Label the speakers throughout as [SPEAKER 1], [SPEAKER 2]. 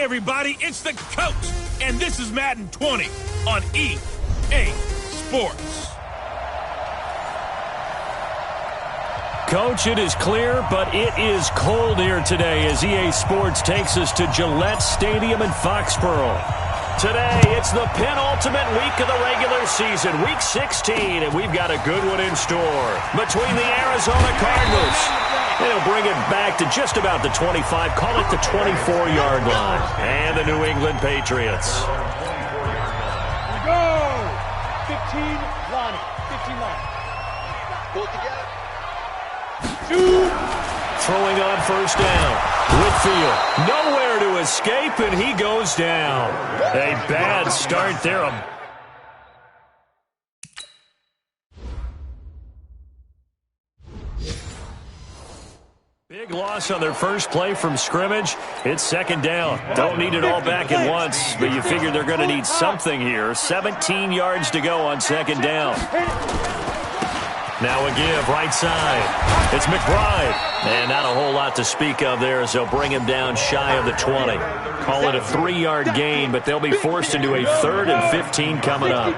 [SPEAKER 1] everybody, it's the coach, and this is Madden 20 on EA Sports.
[SPEAKER 2] Coach, it is clear, but it is cold here today as EA Sports takes us to Gillette Stadium in Foxborough. Today, it's the penultimate week of the regular season, Week 16, and we've got a good one in store between the Arizona Cardinals. They'll bring it back to just about the 25, call it the 24-yard line, and the New England Patriots.
[SPEAKER 3] Go! 15, Lonnie. 15 line. Pull it together.
[SPEAKER 2] Throwing on first down. Whitfield, nowhere to escape, and he goes down. A bad start there. Big loss on their first play from scrimmage. It's second down. Don't need it all back at once, but you figure they're going to need something here. 17 yards to go on second down. Now a give, right side. It's McBride. And not a whole lot to speak of there as they'll bring him down shy of the 20. Call it a 3-yard gain, but they'll be forced into a 3rd and 15 coming up.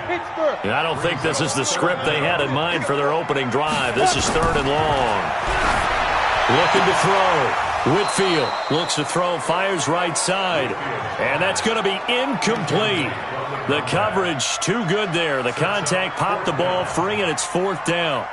[SPEAKER 2] And I don't think this is the script they had in mind for their opening drive. This is 3rd and long. Looking to throw. Whitfield looks to throw, fires right side. And that's going to be incomplete. The coverage too good there. The contact popped the ball free, and it's 4th down.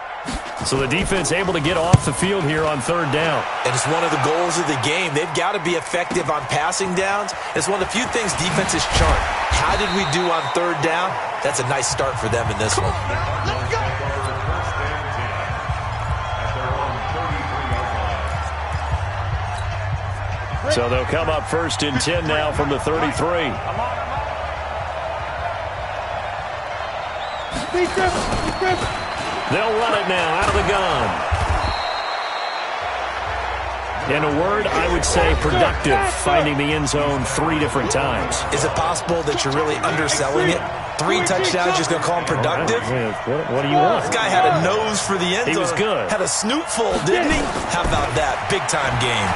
[SPEAKER 2] So the defense able to get off the field here on 3rd down.
[SPEAKER 4] And it's one of the goals of the game. They've got to be effective on passing downs. It's one of the few things defenses chart. How did we do on 3rd down? That's a nice start for them in this one.
[SPEAKER 2] So they'll come up 1st and 10 now from the 33. They'll run it now out of the gun. In a word, I would say productive, finding the end zone 3 different times.
[SPEAKER 4] Is it possible that you're really underselling it? 3 touchdowns, just going to call him productive?
[SPEAKER 2] What do you want?
[SPEAKER 4] This guy had a nose for the end zone.
[SPEAKER 2] He was good.
[SPEAKER 4] Had a snoot full, didn't he? How about that? Big-time game.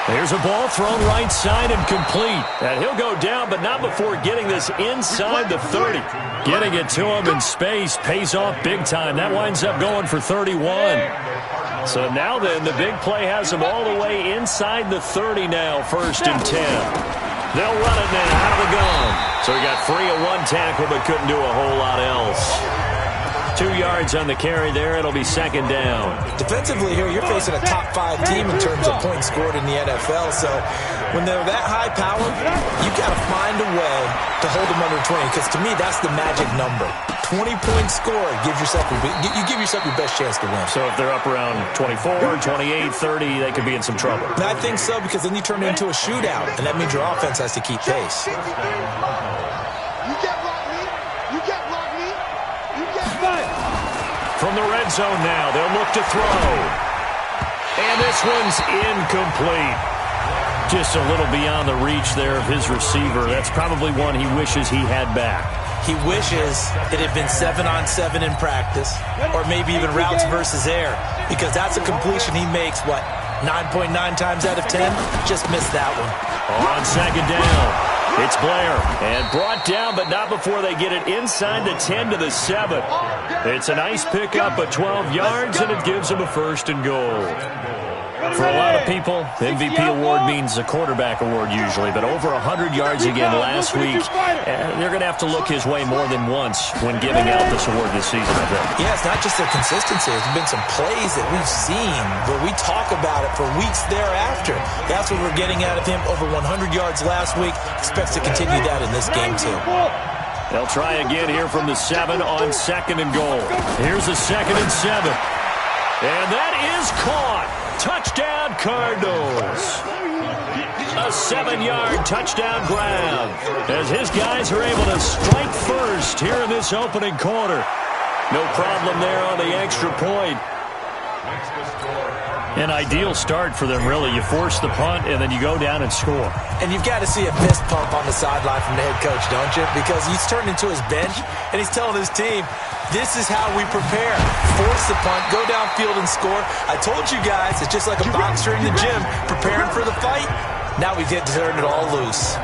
[SPEAKER 2] There's a ball thrown right side and complete. And he'll go down, but not before getting this inside the 30. Getting it to him in space pays off big time. That winds up going for 31. So now then, the big play has him all the way inside the 30 now, 1st and 10. They'll run it now out of the gun. So he got free of 1 tackle, but couldn't do a whole lot else. 2 yards on the carry there. It'll be 2nd down.
[SPEAKER 4] Defensively here, you're facing a top 5 team in terms of points scored in the NFL. So when they're that high powered, you got to find a way to hold them under 20. Because to me, that's the magic number. 20 points scored. You give yourself your best chance to win.
[SPEAKER 2] So if they're up around 24, 28, 30, they could be in some trouble.
[SPEAKER 4] And I think so, because then you turn it into a shootout. And that means your offense has to keep pace.
[SPEAKER 2] From the red zone now, they'll look to throw. And this one's incomplete. Just a little beyond the reach there of his receiver. That's probably one he wishes he had back.
[SPEAKER 4] He wishes it had been 7-on-7 in practice, or maybe even routes versus air, because that's a completion he makes, 9.9 times out of 10? Just missed that one.
[SPEAKER 2] On 2nd down. It's Blair, and brought down, but not before they get it inside the 10 to the 7. It's a nice pickup of 12 yards, and it gives them a 1st and goal. For a lot of people, MVP award means a quarterback award usually, but over 100 yards again last week. They're going to have to look his way more than once when giving out this award this season, I think.
[SPEAKER 4] Yeah, it's not just their consistency. There's been some plays that we've seen where we talk about it for weeks thereafter. That's what we're getting out of him. Over 100 yards last week. Expects to continue that in this game, too.
[SPEAKER 2] They'll try again here from the 7 on 2nd and goal. Here's a 2nd and 7. And that is caught. Touchdown, Cardinals. A 7-yard touchdown grab as his guys are able to strike first here in this opening quarter. No problem there on the extra point. An ideal start for them, really. You force the punt, and then you go down and score.
[SPEAKER 4] And you've got to see a fist pump on the sideline from the head coach, don't you? Because he's turned into his bench, and he's telling his team, this is how we prepare. Force the punt, go downfield and score. I told you guys, it's just like a boxer in the gym preparing for the fight. Now we get to turn it all loose.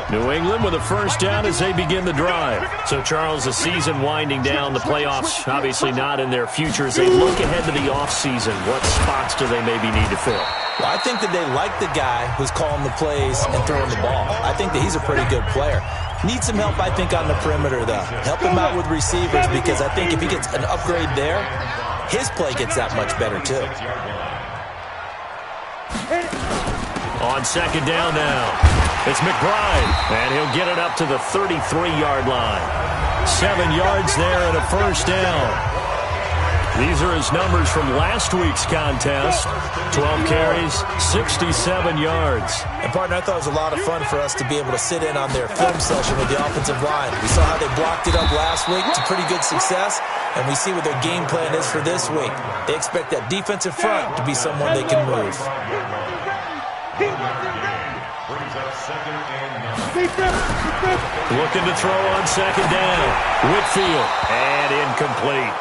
[SPEAKER 2] New England with a first down as they begin the drive. So, Charles, the season winding down, the playoffs obviously not in their future. As they look ahead to the offseason, what spots do they maybe need to fill?
[SPEAKER 4] Well, I think that they like the guy who's calling the plays and throwing the ball. I think that he's a pretty good player. Needs some help, I think, on the perimeter, though. Help him out with receivers, because I think if he gets an upgrade there, his play gets that much better, too.
[SPEAKER 2] On second down now, it's McBride, and he'll get it up to the 33-yard line. 7 yards there and a first down. These are his numbers from last week's contest. 12 carries, 67 yards.
[SPEAKER 4] And, partner, I thought it was a lot of fun for us to be able to sit in on their film session with the offensive line. We saw how they blocked it up last week to pretty good success, and we see what their game plan is for this week. They expect that defensive front to be someone they can move.
[SPEAKER 2] Looking to throw on second down. Whitfield, and incomplete.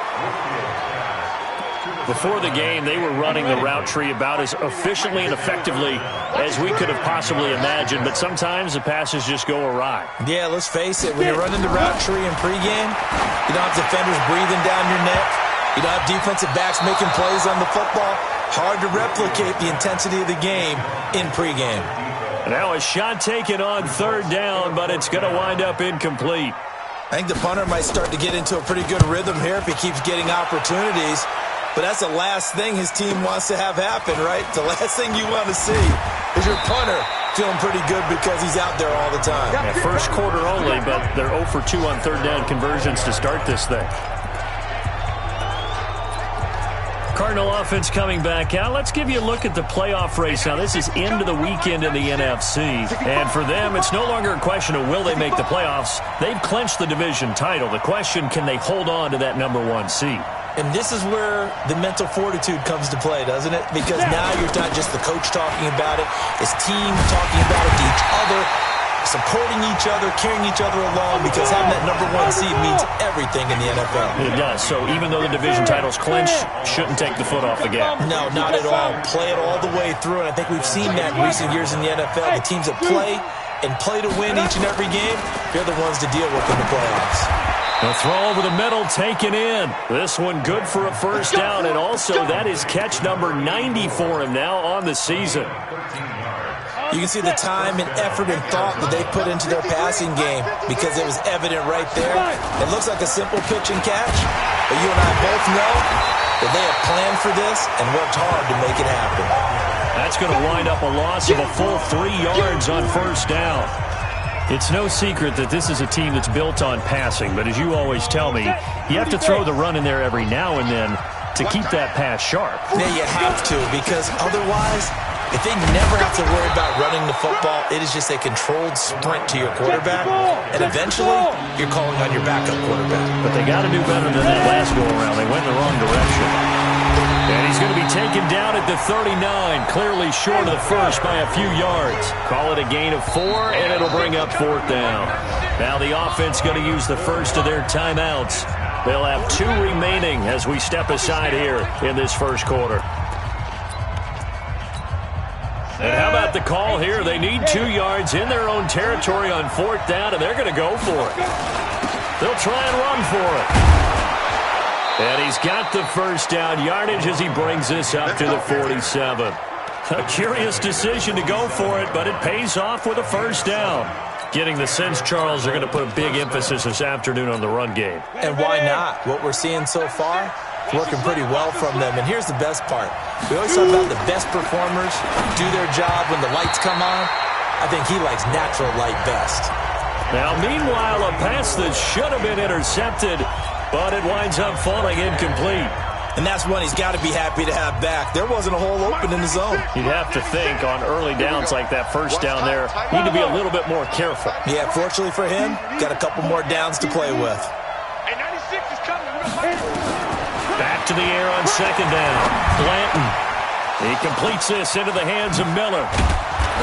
[SPEAKER 2] Before the game, they were running the route tree about as efficiently and effectively as we could have possibly imagined, but sometimes the passes just go awry.
[SPEAKER 4] Yeah, let's face it. When you're running the route tree in pregame, you don't have defenders breathing down your neck. You don't have defensive backs making plays on the football. Hard to replicate the intensity of the game in pregame.
[SPEAKER 2] Now a shot taken on third down, but it's going to wind up incomplete.
[SPEAKER 4] I think the punter might start to get into a pretty good rhythm here if he keeps getting opportunities. But that's the last thing his team wants to have happen, right? The last thing you want to see is your punter feeling pretty good because he's out there all the time.
[SPEAKER 2] Yeah, first quarter only, but they're 0 for 2 on third down conversions to start this thing. Cardinal offense coming back out. Let's give you a look at the playoff race. Now, this is into the weekend in the NFC. And for them, it's no longer a question of will they make the playoffs. They've clinched the division title. The question, can they hold on to that #1 seed?
[SPEAKER 4] And this is where the mental fortitude comes to play, doesn't it? Because now you're not just the coach talking about it. It's team talking about it to each other, supporting each other, carrying each other along, because having that #1 seed means everything in the NFL.
[SPEAKER 2] It does. So even though the division title's clinched, shouldn't take the foot off the gas.
[SPEAKER 4] No, not at all. Play it all the way through, and I think we've seen that in recent years in the NFL. The teams that play and play to win each and every game, they're the ones to deal with in the playoffs.
[SPEAKER 2] The throw over the middle taken in. This one good for a first down, and also that is catch number 90 for him now on the season.
[SPEAKER 4] You can see the time and effort and thought that they put into their passing game because it was evident right there. It looks like a simple pitch and catch, but you and I both know that they have planned for this and worked hard to make it happen.
[SPEAKER 2] That's going to wind up a loss of a full 3 yards on first down. It's no secret that this is a team that's built on passing, but as you always tell me, you have to throw the run in there every now and then to keep that pass sharp.
[SPEAKER 4] Yeah, you have to, because otherwise, if they never have to worry about running the football, it is just a controlled sprint to your quarterback, and eventually, you're calling on your backup quarterback.
[SPEAKER 2] But they got to do better than that last go-around. They went in the wrong direction. And he's going to be taken down at the 39, clearly short of the first by a few yards. Call it a gain of 4, and it'll bring up fourth down. Now the offense going to use the first of their timeouts. They'll have 2 remaining as we step aside here in this first quarter. And how about the call here? They need 2 yards in their own territory on fourth down, and they're going to go for it. They'll try and run for it. And he's got the first down yardage as he brings this up to the 47. A curious decision to go for it, but it pays off with a first down. Getting the sense, Charles, they're going to put a big emphasis this afternoon on the run game.
[SPEAKER 4] And why not? What we're seeing so far, working pretty well from them. And here's the best part. We always talk about the best performers do their job when the lights come on. I think he likes natural light best.
[SPEAKER 2] Now, meanwhile, a pass that should have been intercepted, but it winds up falling incomplete.
[SPEAKER 4] And that's one he's got to be happy to have back. There wasn't a hole open in the zone.
[SPEAKER 2] You'd have to think on early downs like that first down there, need to be a little bit more careful.
[SPEAKER 4] Yeah, fortunately for him, got a couple more downs to play with.
[SPEAKER 3] And 96 is coming.
[SPEAKER 2] Back to the air on second down. Blanton. He completes this into the hands of Miller.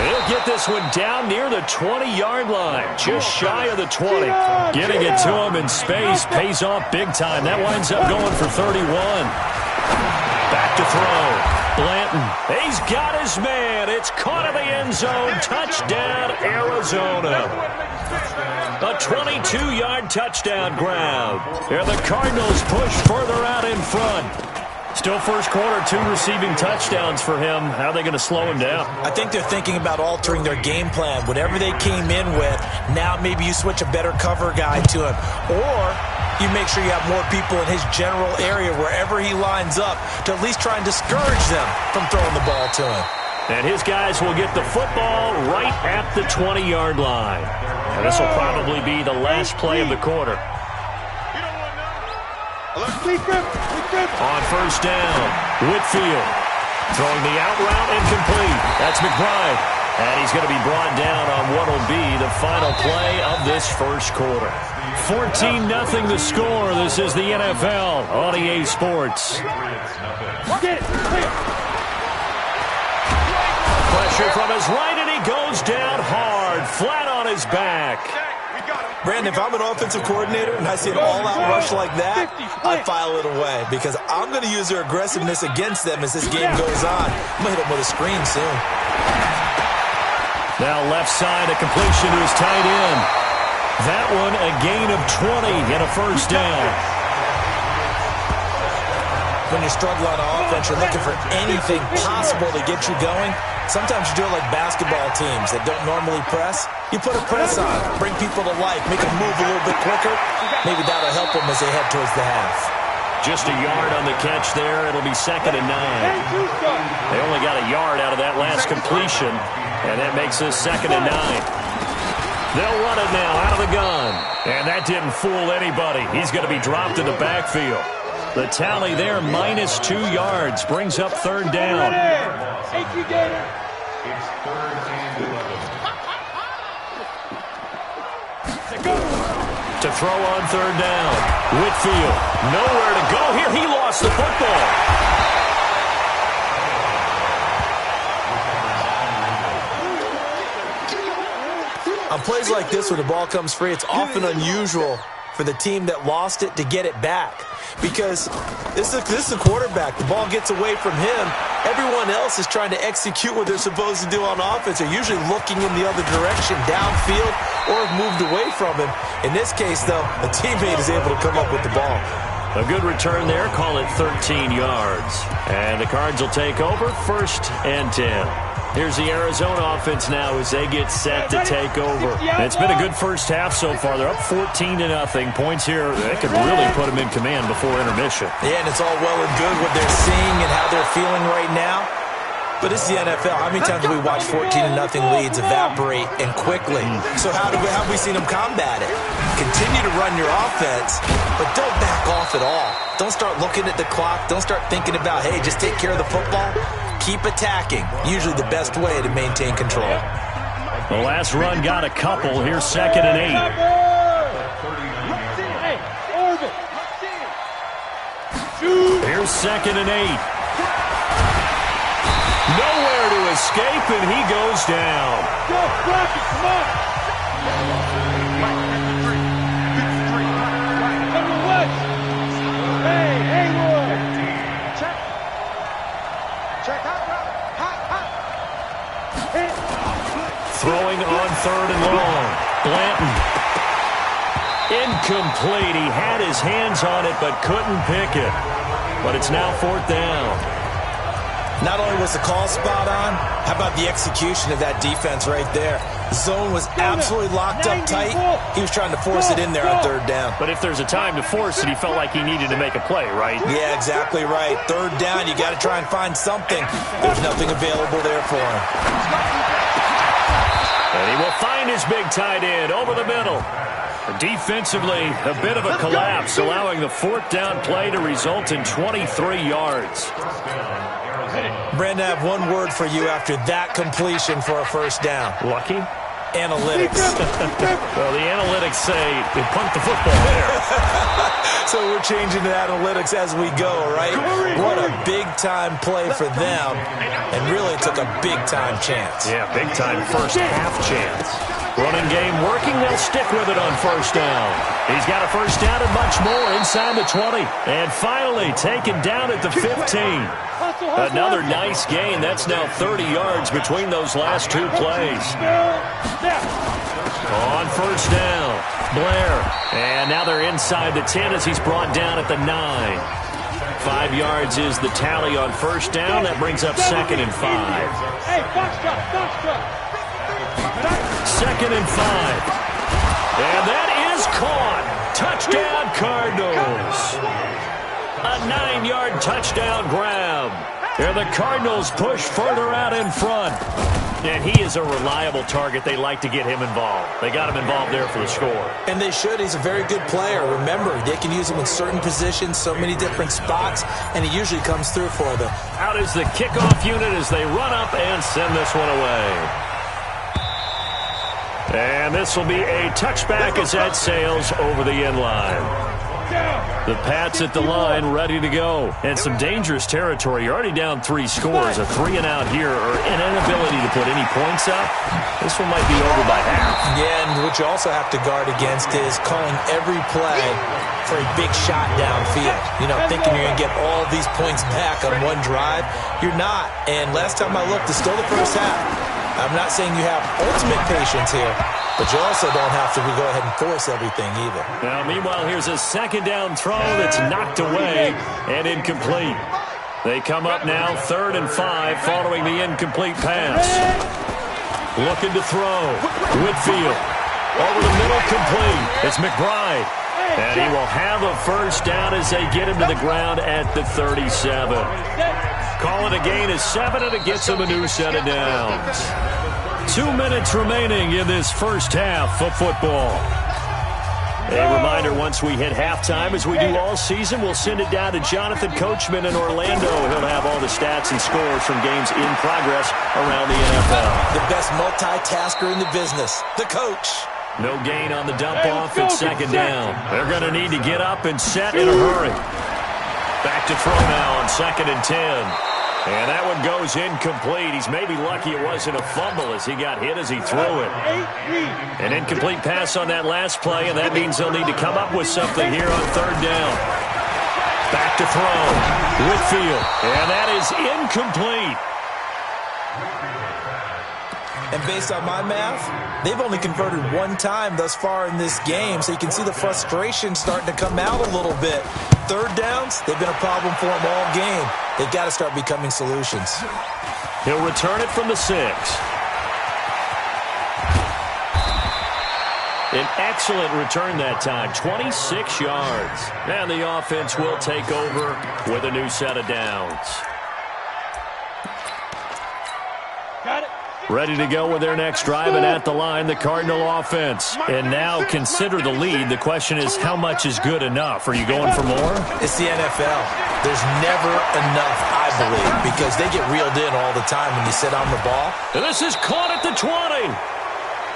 [SPEAKER 2] He'll get this one down near the 20-yard line, just shy of the 20. Getting it to him in space pays off big time. That winds up going for 31. Back to throw. Blanton. He's got his man. It's caught in the end zone. Touchdown, Arizona. A 22-yard touchdown grab. Here the Cardinals push further out in front. Still first quarter, 2 receiving touchdowns for him. How are they going to slow him down?
[SPEAKER 4] I think they're thinking about altering their game plan. Whatever they came in with, now maybe you switch a better cover guy to him. Or you make sure you have more people in his general area wherever he lines up to at least try and discourage them from throwing the ball to him.
[SPEAKER 2] And his guys will get the football right at the 20-yard line. And this will probably be the last play of the quarter. On first down, Whitfield throwing the out route incomplete. That's McBride. And he's going to be brought down on what will be the final play of this first quarter. 14-0 the score. This is the NFL on EA Sports. Pressure from his right, and he goes down hard, flat on his back.
[SPEAKER 4] Brandon, if I'm an offensive coordinator and I see an all-out rush like that, I file it away because I'm going to use their aggressiveness against them as this game goes on. I'm going to hit them with a screen soon.
[SPEAKER 2] Now left side, a completion to his tight end. That one a gain of 20 and a first down.
[SPEAKER 4] When you struggle on offense, you're looking for anything possible to get you going. Sometimes you do it like basketball teams that don't normally press. You put a press on, bring people to life, make them move a little bit quicker. Maybe that'll help them as they head towards the half.
[SPEAKER 2] Just a yard on the catch there. It'll be 2nd and 9. They only got a yard out of that last completion, and that makes this 2nd and 9. They'll run it now out of the gun. And that didn't fool anybody. He's going to be dropped in the backfield. The tally there, -2 yards, brings up 3rd down. To throw on 3rd down. Whitfield, nowhere to go here. He lost the football.
[SPEAKER 4] On plays like this where the ball comes free, it's often unusual for the team that lost it to get it back. Because this is a quarterback. The ball gets away from him. Everyone else is trying to execute what they're supposed to do on offense. They're usually looking in the other direction, downfield, or have moved away from him. In this case, though, a teammate is able to come up with the ball.
[SPEAKER 2] A good return there. Call it 13 yards. And the Cards will take over 1st and 10. Here's the Arizona offense now as they get set to take over. It's been a good first half so far. They're up 14-0. Points here, that could really put them in command before intermission.
[SPEAKER 4] Yeah, and it's all well and good what they're seeing and how they're feeling right now. But it's the NFL. How many times do we watch 14-0 leads evaporate and quickly? So how have we seen them combat it? Continue to run your offense, but don't back off at all. Don't start looking at the clock. Don't start thinking about, hey, just take care of the football. Keep attacking. Usually the best way to maintain control.
[SPEAKER 2] The last run got a couple. Here's 2nd and 8. Here's 2nd and 8. Nowhere to escape, and he goes down.
[SPEAKER 3] Go, Rocky, come on. Number 1. Hey, Haywood. Check. Check out.
[SPEAKER 2] Throwing on 3rd and long. Blanton. Incomplete. He had his hands on it, but couldn't pick it. But it's now 4th down.
[SPEAKER 4] Not only was the call spot on, how about the execution of that defense right there? The zone was absolutely locked up tight. He was trying to force it in there on 3rd down.
[SPEAKER 2] But if there's a time to force it, he felt like he needed to make a play, right?
[SPEAKER 4] Yeah, exactly right. 3rd down, you got to try and find something. There's nothing available there for him.
[SPEAKER 2] And he will find his big tight end over the middle. Defensively, a bit of a collapse, allowing the 4th down play to result in 23 yards.
[SPEAKER 4] Brandon, I have one word for you after that completion for a 1st down.
[SPEAKER 2] Lucky?
[SPEAKER 4] analytics.
[SPEAKER 2] Well, the analytics say they punt the football there.
[SPEAKER 4] So we're changing the analytics as we go, right? What a big-time play for them, and really took a big-time chance.
[SPEAKER 2] Yeah, big-time first half chance. Running game working. They'll stick with it on first down. He's got a first down and much more inside the 20. And finally taken down at the 15. Another nice gain. That's now 30 yards between those last two plays. On first down, Blair. And now they're inside the 10 as he's brought down at the 9. 5 yards is the tally on first down. That brings up 2nd and 5.
[SPEAKER 3] Hey, box truck.
[SPEAKER 2] 2nd and 5. And that is caught. Touchdown, Cardinals. A 9-yard touchdown grab. And the Cardinals push further out in front. And he is a reliable target. They like to get him involved. They got him involved there for the score.
[SPEAKER 4] And they should. He's a very good player. Remember, they can use him in certain positions, so many different spots, and he usually comes through for them.
[SPEAKER 2] Out is the kickoff unit as they run up and send this one away. And this will be a touchback as that sails over the end line. The Pats at the line, ready to go. And some dangerous territory. You're already down 3 scores. A 3-and-out here, or an inability to put any points up. This one might be over by half.
[SPEAKER 4] Yeah, and what you also have to guard against is calling every play for a big shot downfield. You know, thinking you're going to get all these points back on one drive. You're not. And last time I looked, it's still the first half. I'm not saying you have ultimate patience here, but you also don't have to go ahead and force everything either.
[SPEAKER 2] Now, meanwhile, here's a second down throw that's knocked away and incomplete. They come up now 3rd and 5 following the incomplete pass. Looking to throw. Whitfield. Over the middle, complete. It's McBride. And he will have a first down as they get him to the ground at the 37. Call it a gain of 7, and it gets him a new set of downs. 2 minutes remaining in this first half of football. A reminder, once we hit halftime, as we do all season, we'll send it down to Jonathan Coachman in Orlando. He'll have all the stats and scores from games in progress around the NFL.
[SPEAKER 4] The best multitasker in the business, the coach.
[SPEAKER 2] No gain on the dump-off at second down. They're going to need to get up and set in a hurry. Back to throw now on 2nd and 10. And that one goes incomplete. He's maybe lucky it wasn't a fumble as he got hit as he threw it. An incomplete pass on that last play, and that means they'll need to come up with something here on 3rd down. Back to throw. Whitfield. And that is incomplete.
[SPEAKER 4] And based on my math, they've only converted 1 time thus far in this game, so you can see the frustration starting to come out a little bit. 3rd downs, they've been a problem for them all game. They've got to start becoming solutions.
[SPEAKER 2] He'll return it from the 6. An excellent return that time, 26 yards. And the offense will take over with a new set of downs.
[SPEAKER 3] Got it.
[SPEAKER 2] Ready to go with their next drive, and at the line, the Cardinal offense. And now consider the lead. The question is, how much is good enough? Are you going for more?
[SPEAKER 4] It's the NFL. There's never enough, I believe, because they get reeled in all the time when you sit on the ball.
[SPEAKER 2] And this is caught at the 20.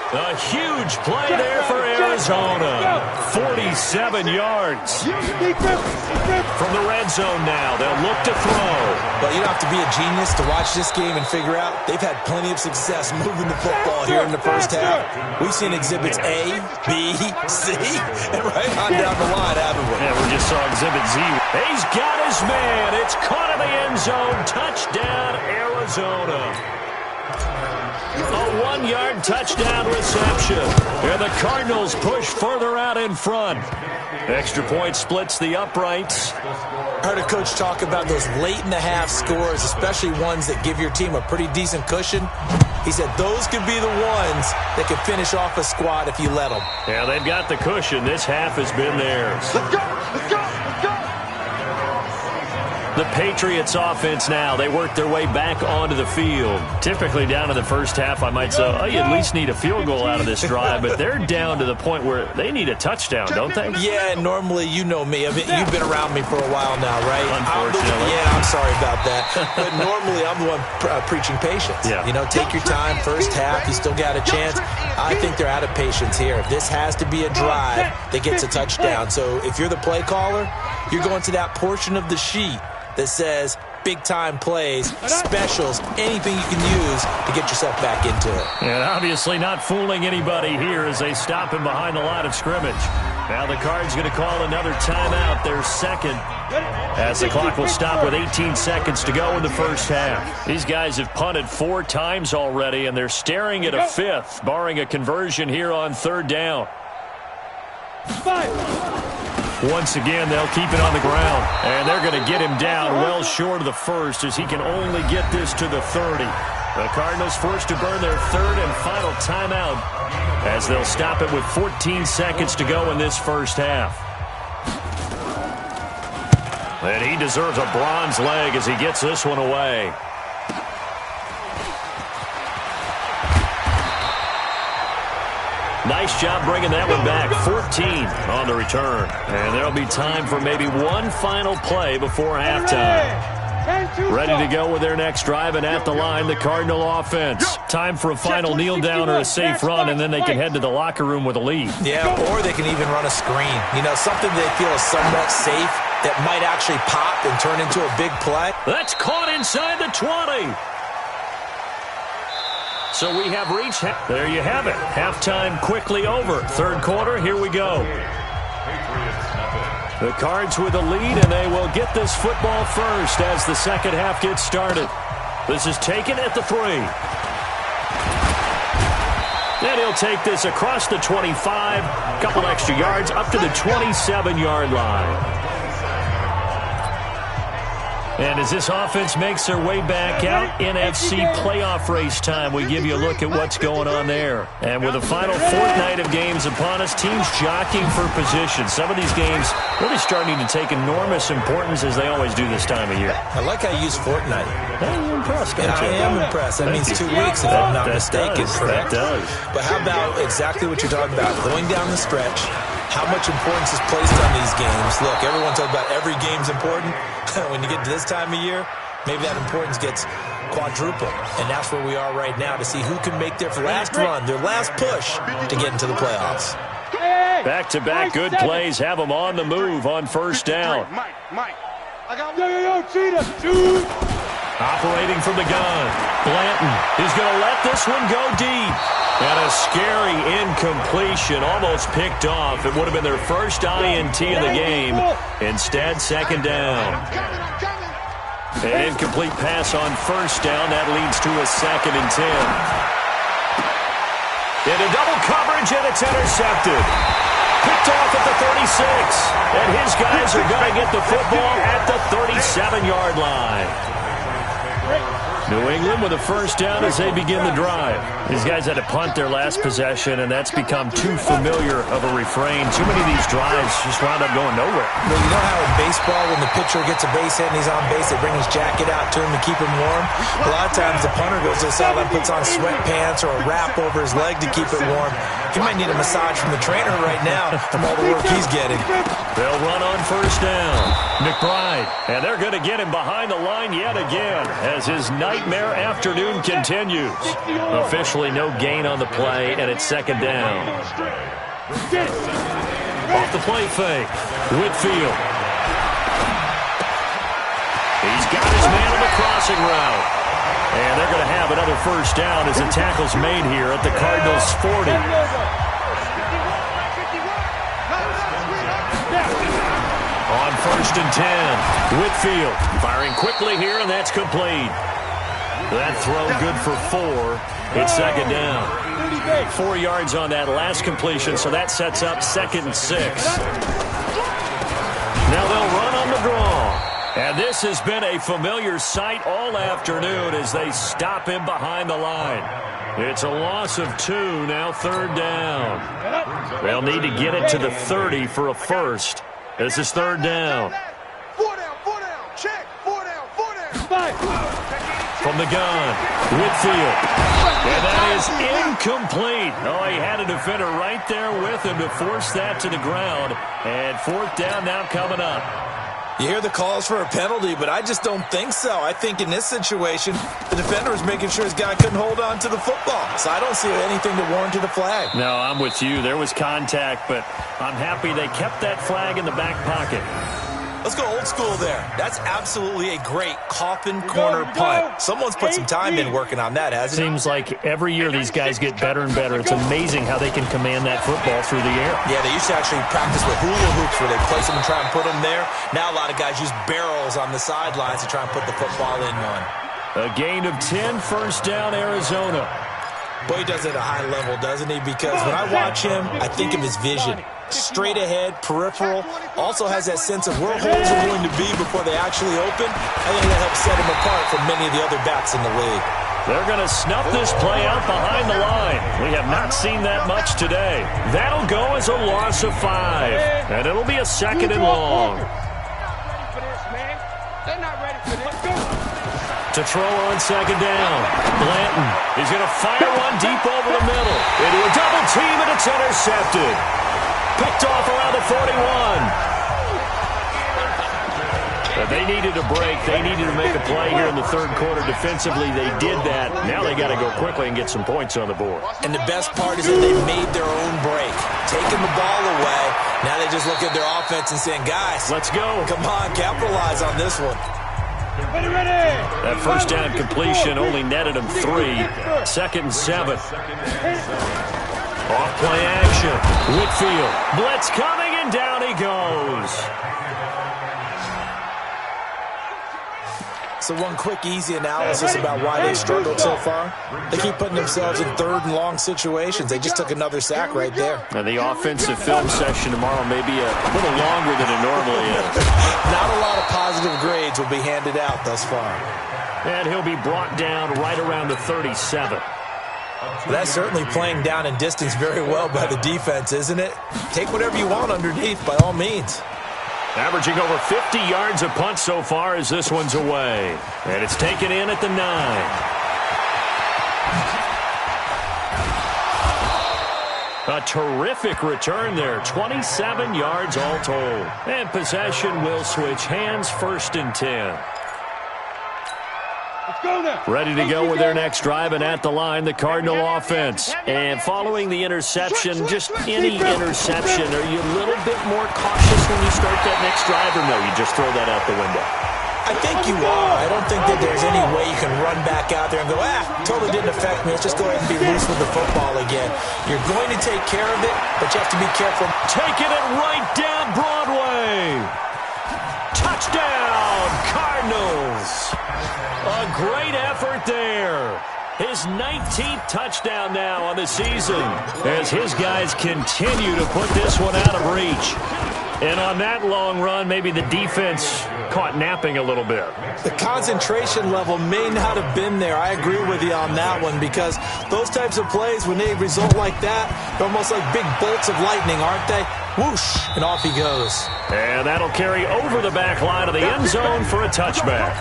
[SPEAKER 2] A huge play there for Arizona. 47 yards. From the red zone now, they'll look to throw.
[SPEAKER 4] But you don't have to be a genius to watch this game and figure out they've had plenty of success moving the football here in the first half. We've seen exhibits A, B, C, and right on down the line, haven't we?
[SPEAKER 2] Yeah, we just saw exhibit Z. He's got his man. It's caught in the end zone. Touchdown, Arizona. A 1-yard touchdown reception. And the Cardinals push further out in front. Extra point splits the uprights.
[SPEAKER 4] Heard a coach talk about those late-in-the-half scores, especially ones that give your team a pretty decent cushion. He said those could be the ones that could finish off a squad if you let them.
[SPEAKER 2] Yeah, they've got the cushion. This half has been theirs.
[SPEAKER 3] Let's go! Let's go! Let's go!
[SPEAKER 2] The Patriots offense now. They work their way back onto the field. Typically down in the first half, I might say, oh, you at least need a field goal out of this drive, but they're down to the point where they need a touchdown, don't they?
[SPEAKER 4] Yeah, normally, you know me. I mean, you've been around me for a while now, right?
[SPEAKER 2] Unfortunately.
[SPEAKER 4] I'm sorry about that. But normally, I'm the one preaching patience.
[SPEAKER 2] Yeah.
[SPEAKER 4] You know, take your time, first half, you still got a chance. I think they're out of patience here. This has to be a drive that gets a touchdown. So if you're the play caller, you're going to that portion of the sheet that says big-time plays, specials, anything you can use to get yourself back into it.
[SPEAKER 2] And obviously not fooling anybody here as they stop him behind the line of scrimmage. Now the Cards going to call another timeout, their second, as the clock will stop with 18 seconds to go in the first half. These guys have punted 4 times already, and they're staring at a 5th, barring a conversion here on 3rd down. Once again, they'll keep it on the ground, and they're going to get him down well short of the first as he can only get this to the 30. The Cardinals forced to burn their 3rd and final timeout as they'll stop it with 14 seconds to go in this first half. And he deserves a bronze leg as he gets this one away. Nice job bringing that one back. 14 on the return. And there'll be time for maybe one final play before halftime. Ready to go with their next drive, and at the line, the Cardinal offense. Time for a final kneel down or a safe run, and then they can head to the locker room with a lead.
[SPEAKER 4] Yeah, or they can even run a screen. You know, something they feel is somewhat safe that might actually pop and turn into a big play.
[SPEAKER 2] That's caught inside the 20. So we have reached, there you have it. Halftime quickly over. 3rd quarter, here we go. The Cards with a lead, and they will get this football first as the second half gets started. This is taken at the 3. And he'll take this across the 25, a couple extra yards, up to the 27-yard line. And as this offense makes their way back out, NFC playoff race time, we give you a look at what's going on there. And with the final fortnight of games upon us, teams jockeying for position. Some of these games really starting to take enormous importance as they always do this time of year.
[SPEAKER 4] I like how you use fortnight.
[SPEAKER 2] Hey, you're impressed,
[SPEAKER 4] And I am impressed. That means 2 weeks, if I'm not mistaken.
[SPEAKER 2] That does.
[SPEAKER 4] But how about exactly what you're talking about, going down the stretch, how much importance is placed on these games. Look, everyone talks about every game's important. When you get to this time of year, maybe that importance gets quadrupled. And that's where we are right now to see who can make their last run, their last push to get into the playoffs.
[SPEAKER 2] Back-to-back good plays have them on the move on 1st down. Operating from the gun. Blanton is going to let this one go deep. And a scary incompletion, almost picked off. It would have been their first INT of the game. Instead, 2nd down. An incomplete pass on 1st down. That leads to a 2nd and 10. Into double coverage, and it's intercepted. Picked off at the 36. And his guys are going to get the football at the 37-yard line. New England with a 1st down as they begin the drive. These guys had to punt their last possession, and that's become too familiar of a refrain. Too many of these drives just wound up going nowhere.
[SPEAKER 4] Well, you know how in baseball, when the pitcher gets a base hit and he's on base, they bring his jacket out to him to keep him warm? A lot of times the punter goes to the sideline, puts on sweatpants or a wrap over his leg to keep it warm. He might need a massage from the trainer right now from all the work he's getting.
[SPEAKER 2] They'll run on 1st down. McBride, and they're going to get him behind the line yet again as his nightmare afternoon continues. Officially no gain on the play, and it's 2nd down. Off the play fake, Whitfield. He's got his man on the crossing route. And they're going to have another 1st down as the tackle's made here at the Cardinals' 40. On 1st and 10, Whitfield firing quickly here, and that's complete. That throw good for 4. It's 2nd down. 4 yards on that last completion, so that sets up 2nd and 6. Now they'll run on the draw. And this has been a familiar sight all afternoon as they stop him behind the line. It's a loss of 2, now 3rd down. They'll need to get it to the 30 for a first. This is 3rd down.
[SPEAKER 5] 4 down, check, 4
[SPEAKER 2] From the gun, Whitfield. And that is incomplete. Oh, he had a defender right there with him to force that to the ground. And fourth down now coming up.
[SPEAKER 4] You hear the calls for a penalty, but I just don't think so. I think in this situation, the defender was making sure his guy couldn't hold on to the football. So I don't see anything to warrant the flag.
[SPEAKER 2] No, I'm with you. There was contact, but I'm happy they kept that flag in the back pocket.
[SPEAKER 4] Let's go old school there. That's absolutely a great coffin corner punt. Someone's put some time in working on that, hasn't it?
[SPEAKER 2] Seems like every year these guys get better and better. It's amazing how they can command that football through the air.
[SPEAKER 4] Yeah, they used to actually practice with hula hoops where they place them and try and put them there. Now a lot of guys use barrels on the sidelines to try and put the football in one.
[SPEAKER 2] A gain of 10, first down, Arizona.
[SPEAKER 4] Boy, he does it at a high level, doesn't he? Because when I watch him, I think of his vision. Straight ahead, peripheral, also has that sense of where holes are going to be before they actually open. I think that helps set him apart from many of the other backs in the league.
[SPEAKER 2] They're going to snuff this play out behind the line. We have not seen that much today. That'll go as a loss of 5, and it'll be a second and long. To throw on second down. Blanton is going to fire one deep over the middle. Into a double team, and it's intercepted. Picked off around the 41. But they needed a break. They needed to make a play here in the third quarter. Defensively, they did that. Now they got to go quickly and get some points on the board.
[SPEAKER 4] And the best part is that they made their own break. Taking the ball away. Now they just look at their offense and saying, guys,
[SPEAKER 2] let's go.
[SPEAKER 4] Come on, capitalize on this one.
[SPEAKER 2] That first down completion only netted him 3. Second and 7. Off play action. Whitfield. Blitz coming, and down he goes.
[SPEAKER 4] So one quick, easy analysis about why they struggled so far. They keep putting themselves in third and long situations. They just took another sack right there.
[SPEAKER 2] And the offensive film session tomorrow may be a little longer than it normally is.
[SPEAKER 4] Not a lot of positive grades will be handed out thus far.
[SPEAKER 2] And he'll be brought down right around the 37.
[SPEAKER 4] That's certainly playing down in distance very well by the defense, isn't it? Take whatever you want underneath, by all means.
[SPEAKER 2] Averaging over 50 yards a punt so far as this one's away. And it's taken in at the 9. A terrific return there. 27 yards all told. And possession will switch hands, first and 10. Ready to go with their next drive, and at the line, the Cardinal offense. And following the interception, just any interception, are you a little bit more cautious when you start that next drive, or no, you just throw that out the window?
[SPEAKER 4] I think you are. I don't think that there's any way you can run back out there and go, totally didn't affect me. Let's just go ahead and be loose with the football again. You're going to take care of it, but you have to be careful.
[SPEAKER 2] Taking it right down Broadway. Touchdown, Cardinals. A great effort there. His 19th touchdown now on the season as his guys continue to put this one out of reach. And on that long run, maybe the defense caught napping a little bit.
[SPEAKER 4] The concentration level may not have been there. I agree with you on that one, because those types of plays, when they result like that, they're almost like big bolts of lightning, aren't they? Whoosh, and off he goes.
[SPEAKER 2] And that'll carry over the back line of the end zone for a touchback.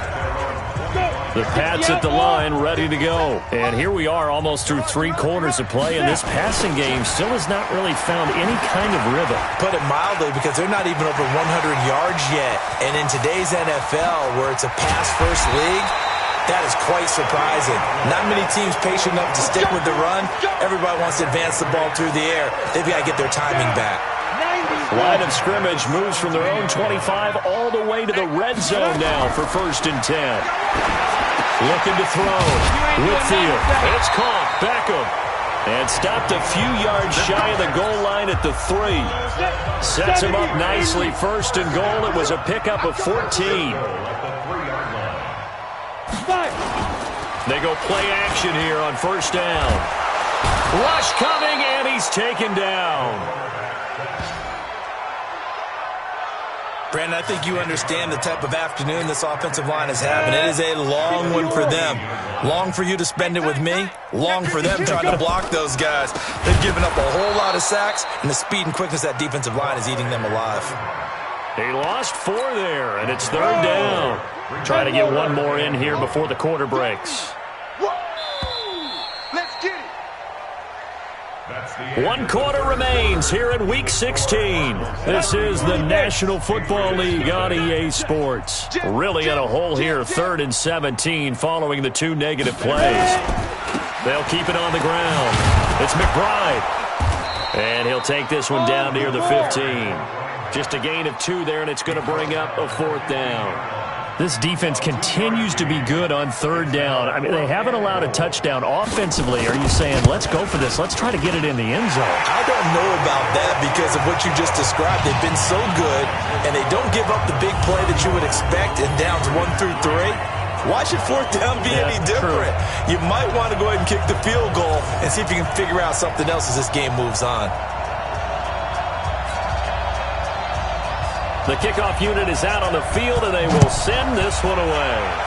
[SPEAKER 2] The Pats at the line, ready to go. And here we are almost through 3 quarters of play, and this passing game still has not really found any kind of rhythm.
[SPEAKER 4] Put it mildly, because they're not even over 100 yards yet. And in today's NFL, where it's a pass-first league, that is quite surprising. Not many teams patient enough to stick with the run. Everybody wants to advance the ball through the air. They've got to get their timing back.
[SPEAKER 2] Line of scrimmage moves from their own 25 all the way to the red zone now for first and 10. Looking to throw. Whitfield. It's caught. Beckham. And stopped a few yards shy of the goal line at the 3. Sets him up nicely. First and goal. It was a pickup of 14. They go play action here on first down. Rush coming, and he's taken down.
[SPEAKER 4] Brandon, I think you understand the type of afternoon this offensive line is having. It is a long one for them. Long for you to spend it with me. Long for them trying to block those guys. They've given up a whole lot of sacks, and the speed and quickness of that defensive line is eating them alive.
[SPEAKER 2] He lost 4 there, and it's 3rd down. Trying to get one more in here before the quarter breaks.
[SPEAKER 5] Let's get it.
[SPEAKER 2] 1 quarter remains here in Week 16. This is the National Football League on EA Sports. Really in a hole here, 3rd and 17 following the 2 negative plays. They'll keep it on the ground. It's McBride. And he'll take this one down near the 15. Just a gain of 2 there, and it's going to bring up a 4th down. This defense continues to be good on 3rd down. I mean, they haven't allowed a touchdown offensively. Are you saying, let's go for this, let's try to get it in the end zone?
[SPEAKER 4] I don't know about that because of what you just described. They've been so good, and they don't give up the big play that you would expect in downs 1 through 3. Why should 4th down be any different? True. You might want to go ahead and kick the field goal and see if you can figure out something else as this game moves on.
[SPEAKER 2] The kickoff unit is out on the field, and they will send this one away.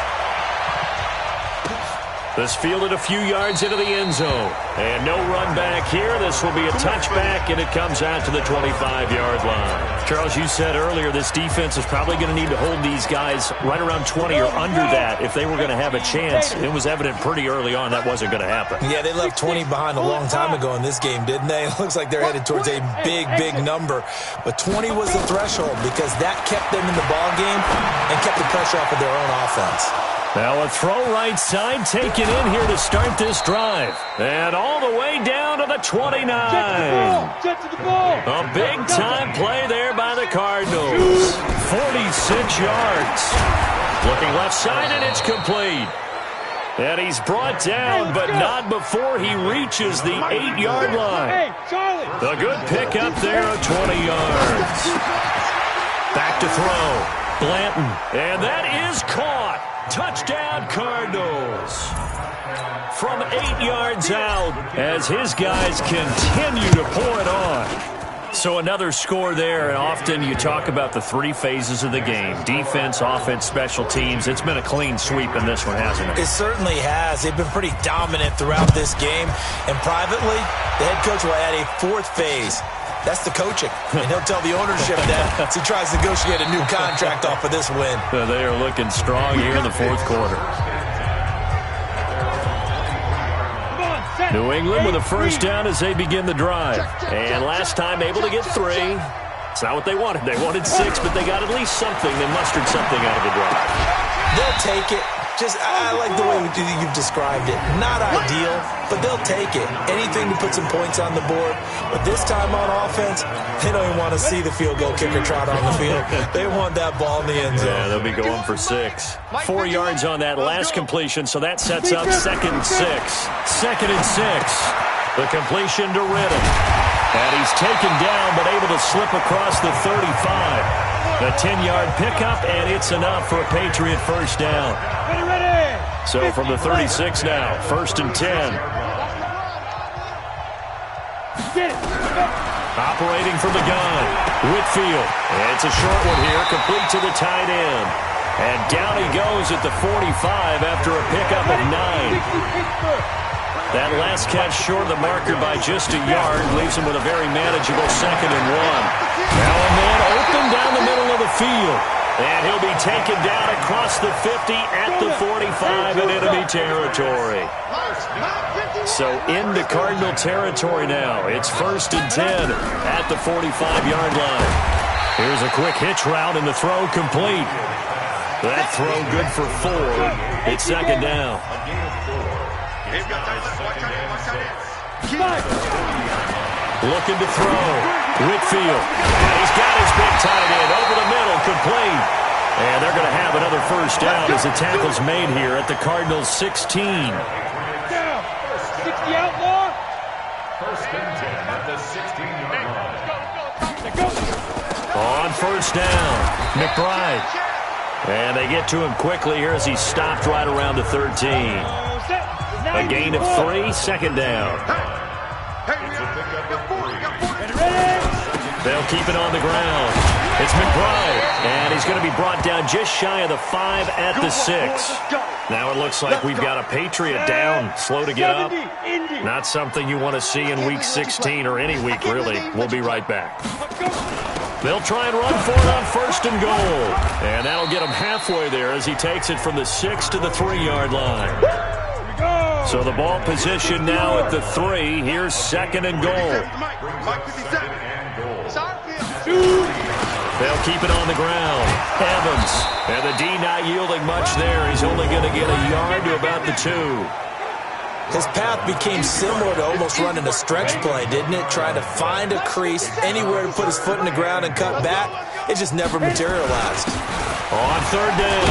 [SPEAKER 2] This fielded a few yards into the end zone. And no run back here. This will be a touchback, and it comes out to the 25-yard line. Charles, you said earlier this defense is probably going to need to hold these guys right around 20 or under that if they were going to have a chance. It was evident pretty early on that wasn't going to happen.
[SPEAKER 4] Yeah, they left 20 behind a long time ago in this game, didn't they? It looks like they're headed towards a big, big number. But 20 was the threshold because that kept them in the ball game and kept the pressure off of their own offense.
[SPEAKER 2] Now a throw right side taken in here to start this drive. And all the way down to the 29.
[SPEAKER 3] Jet to the ball.
[SPEAKER 2] A big-time play there by the Cardinals. 46 yards. Looking left side, and it's complete. And he's brought down, but not before he reaches the 8-yard line. A good pickup there of 20 yards. Back to throw. Blanton. And that is caught. Touchdown, Cardinals. From 8 yards out as his guys continue to pour it on. So another score there, and often you talk about the 3 phases of the game. Defense, offense, special teams. It's been a clean sweep in this one, hasn't it?
[SPEAKER 4] It certainly has. They've been pretty dominant throughout this game. And privately, the head coach will add a 4th phase. That's the coaching. And he'll tell the ownership that as he tries to negotiate a new contract off of this win.
[SPEAKER 2] They are looking strong here in the 4th quarter. New England with a first down as they begin the drive. And last time able to get 3. It's not what they wanted. They wanted 6, but they got at least something. They mustered something out of the drive.
[SPEAKER 4] They'll take it. I like the way you've described it. Not ideal, but they'll take it. Anything to put some points on the board. But this time on offense, they don't even want to see the field goal kicker trot on the field. They want that ball in the end zone.
[SPEAKER 2] Yeah, they'll be going for 6. 4 yards on that last completion, so that sets up 2nd and 6. 2nd and 6. The completion to Riddick. And he's taken down, but able to slip across the 35. A 10-yard pickup, and it's enough for a Patriot first down. So from the 36 now, 1st and 10. Operating from the gun, Whitfield. And it's a short one here, complete to the tight end. And down he goes at the 45 after a pickup of 9. That last catch short of the marker by just a yard leaves him with a very manageable 2nd and 1. Now a man open down the middle of the field. And he'll be taken down across the 50 at the 45 in enemy territory. So into Cardinal territory now. It's 1st and 10 at the 45-yard line. Here's a quick hitch route and the throw complete. That throw good for 4. It's 2nd down. Looking to throw. Whitfield. And he's got his big tight end over the middle, complete. And they're going to have another first down as the tackle's made here at the Cardinals' 16.
[SPEAKER 3] 60 outlaw.
[SPEAKER 5] 1st and 10 at the 16-yard line.
[SPEAKER 2] On first down, McBride. And they get to him quickly here as he stopped right around the 13. A gain of 3, 2nd down. They'll keep it on the ground. It's McBride, and he's going to be brought down just shy of the 5 at the 6. Now it looks like we've got a Patriot down, slow to get up. Not something you want to see in Week 16 or any week, really. We'll be right back. They'll try and run for it on 1st and goal. And that'll get him halfway there as he takes it from the 6 to the 3-yard line. So the ball position now at the 3. Here's 2nd and goal. They'll keep it on the ground. Evans. And the D not yielding much there. He's only going to get a yard to about the 2.
[SPEAKER 4] His path became similar to almost running a stretch play, didn't it? Trying to find a crease, anywhere to put his foot in the ground and cut back. It just never materialized.
[SPEAKER 2] On 3rd down,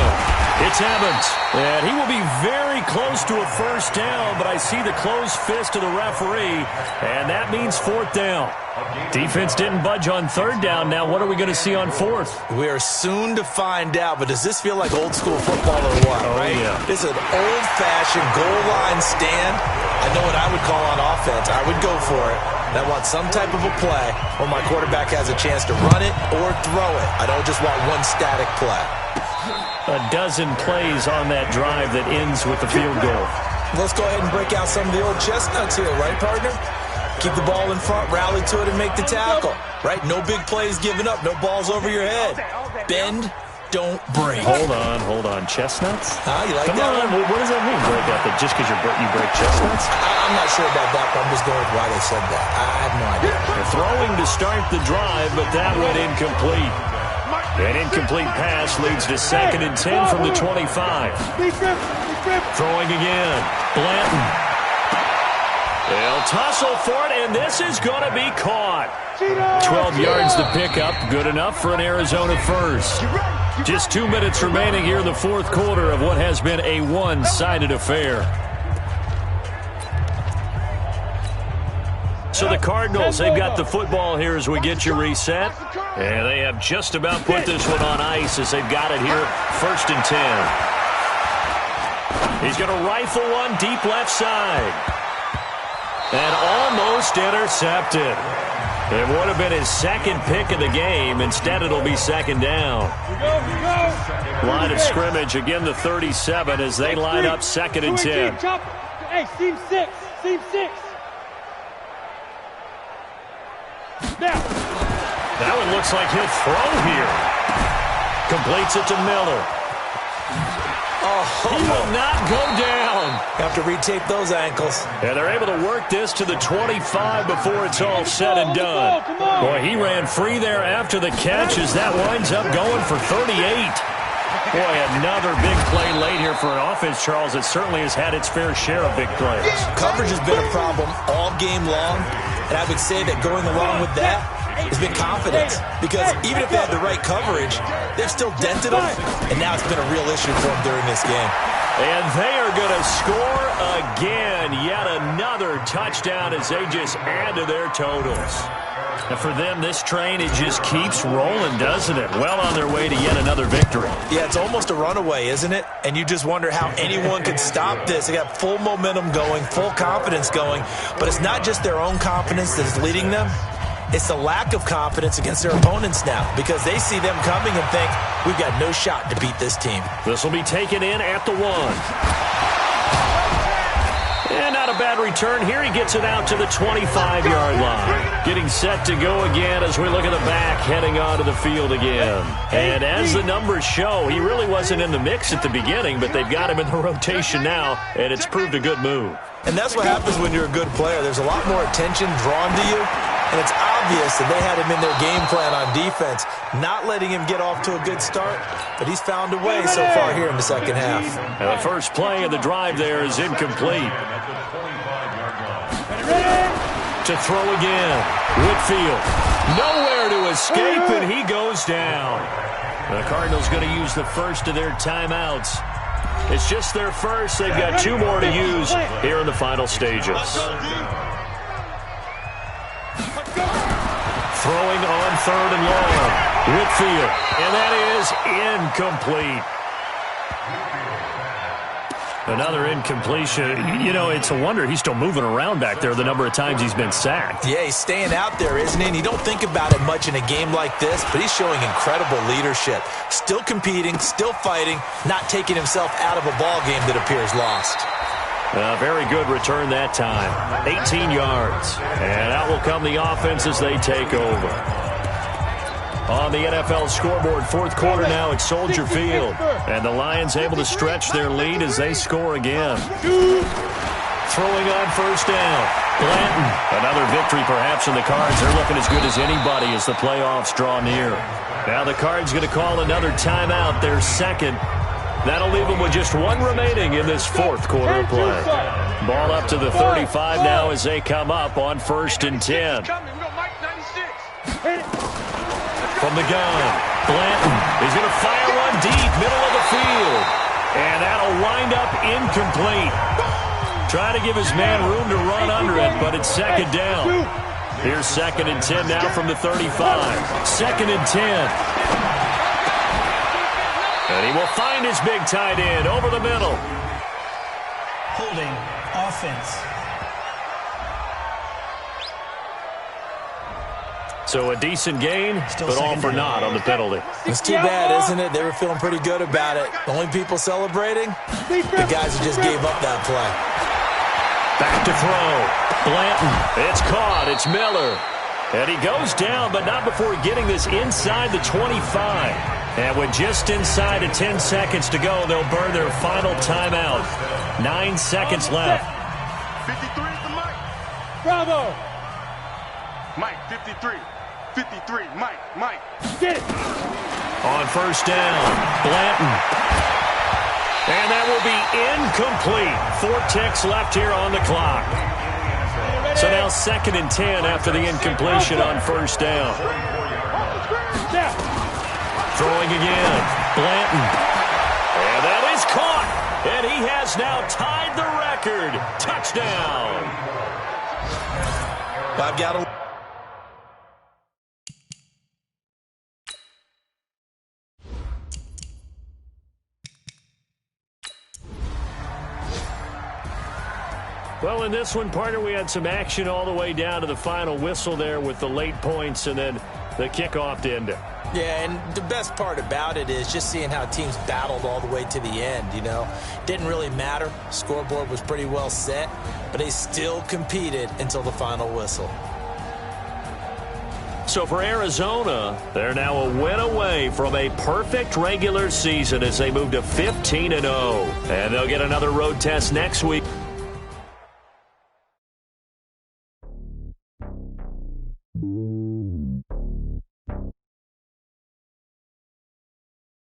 [SPEAKER 2] it's Evans. And he will be very close to a 1st down, but I see the closed fist of the referee, and that means 4th down. Defense didn't budge on 3rd down. Now what are we going to see on 4th?
[SPEAKER 4] We are soon to find out, but does this feel like old school football or what, right?
[SPEAKER 2] Yeah.
[SPEAKER 4] This is an old-fashioned goal line stand. I know what I would call on offense. I would go for it. And I want some type of a play where my quarterback has a chance to run it or throw it. I don't just want one static play.
[SPEAKER 2] A dozen plays on that drive that ends with the field goal.
[SPEAKER 4] Let's go ahead and break out some of the old chestnuts here, right, partner? Keep the ball in front, rally to it, and make the tackle, right? No big plays given up, no balls over your head. Bend, don't break.
[SPEAKER 2] Hold on. Chestnuts?
[SPEAKER 4] You like
[SPEAKER 2] Come
[SPEAKER 4] that
[SPEAKER 2] on,
[SPEAKER 4] one?
[SPEAKER 2] what does that mean? Break out that just because you break chestnuts?
[SPEAKER 4] I'm not sure about that, but I'm just going with why they said that. I have no idea.
[SPEAKER 2] They're throwing to start the drive, but that went incomplete. An incomplete pass leads to 2nd and 10 from the 25. Throwing again. Blanton. They'll tussle for it, and this is going to be caught. 12 yards to pick up. Good enough for an Arizona first. Just 2 minutes remaining here in the 4th quarter of what has been a one-sided affair. So the Cardinals, they've got the football here as we get you reset. And they have just about put this one on ice as they've got it here, 1st and 10. He's going to rifle one deep left side. And almost intercepted. It would have been his 2nd pick of the game. Instead, it'll be 2nd down. Line of scrimmage, again the 37 as they line up 2nd and 10.
[SPEAKER 3] Hey, seam 6. Now.
[SPEAKER 2] That one looks like he'll throw here. Completes it to Miller. He will not go down.
[SPEAKER 4] Have to retape those ankles.
[SPEAKER 2] And they're able to work this to the 25 before it's all said and done. Boy, he ran free there after the catch as that winds up going for 38. Boy, another big play late here for an offense, Charles, that certainly has had its fair share of big plays.
[SPEAKER 4] Coverage has been a problem all game long, and I would say that going along with that has been confidence, because even if they had the right coverage, they've still dented them, and now it's been a real issue for them during this game.
[SPEAKER 2] And they are going to score again. Yet another touchdown as they just add to their totals. And for them, this train, it just keeps rolling, doesn't it? Well on their way to yet another victory.
[SPEAKER 4] Yeah, it's almost a runaway, isn't it? And you just wonder how anyone could stop this. They got full momentum going, full confidence going, but it's not just their own confidence that is leading them. It's the lack of confidence against their opponents now, because they see them coming and think, we've got no shot to beat this team.
[SPEAKER 2] This will be taken in at the 1. And not a bad return here. He gets it out to the 25-yard line. Getting set to go again as we look at the back, heading onto the field again. And as the numbers show, he really wasn't in the mix at the beginning, but they've got him in the rotation now, and it's proved a good move.
[SPEAKER 4] And that's what happens when you're a good player. There's a lot more attention drawn to you, and it's obvious that they had him in their game plan on defense, not letting him get off to a good start, but he's found a way so far here in the second half.
[SPEAKER 2] And the first play of the drive there is incomplete. To throw again. Whitfield. Nowhere to escape, and he goes down. The Cardinals going to use the first of their timeouts. It's just their first. They've got 2 more to use here in the final stages. Throwing on 3rd and long. Whitfield. And that is incomplete. Another incompletion. You know, it's a wonder he's still moving around back there the number of times he's been sacked.
[SPEAKER 4] Yeah, he's staying out there, isn't he? And you don't think about it much in a game like this, but he's showing incredible leadership. Still competing, still fighting, not taking himself out of a ball game that appears lost.
[SPEAKER 2] A very good return that time. 18 yards. And out will come the offense as they take over. On the NFL scoreboard, fourth quarter now at Soldier Field. And the Lions able to stretch their lead as they score again. Throwing on first down. Blanton. Another victory perhaps in the Cards. They're looking as good as anybody as the playoffs draw near. Now the Cards going to call another timeout, their second. That'll leave them with just one remaining in this fourth quarter of play. Ball up to the 35 now as they come up on 1st and 10. From the gun, Blanton is going to fire one deep, middle of the field. And that'll wind up incomplete. Try to give his man room to run under it, but it's second down. Here's 2nd and 10 now from the 35. 2nd and 10. And he will find his big tight end over the middle.
[SPEAKER 6] Holding offense.
[SPEAKER 2] So a decent gain, but all for naught on the penalty.
[SPEAKER 4] It's too bad, isn't it? They were feeling pretty good about it. The only people celebrating, the guys who just gave up that play.
[SPEAKER 2] Back to throw. Blanton. It's caught. It's Miller. And he goes down, but not before getting this inside the 25. And with just inside of 10 seconds to go, they'll burn their final timeout. 9 seconds left.
[SPEAKER 7] 53 is the Mike.
[SPEAKER 3] Bravo.
[SPEAKER 7] Mike, 53. 53, Mike.
[SPEAKER 3] Get it.
[SPEAKER 2] On first down, Blanton. And that will be incomplete. 4 ticks left here on the clock. So now 2nd and 10 after the incompletion on first down. Throwing again, Blanton. And that is caught. And he has now tied the record. Touchdown.
[SPEAKER 4] I've got to...
[SPEAKER 2] Well, in this one, partner, we had some action all the way down to the final whistle there with the late points and then the kickoff to end it.
[SPEAKER 4] Yeah, and the best part about it is just seeing how teams battled all the way to the end, you know. Didn't really matter. Scoreboard was pretty well set, but they still competed until the final whistle.
[SPEAKER 2] So for Arizona, they're now a win away from a perfect regular season as they move to 15-0. And they'll get another road test next week.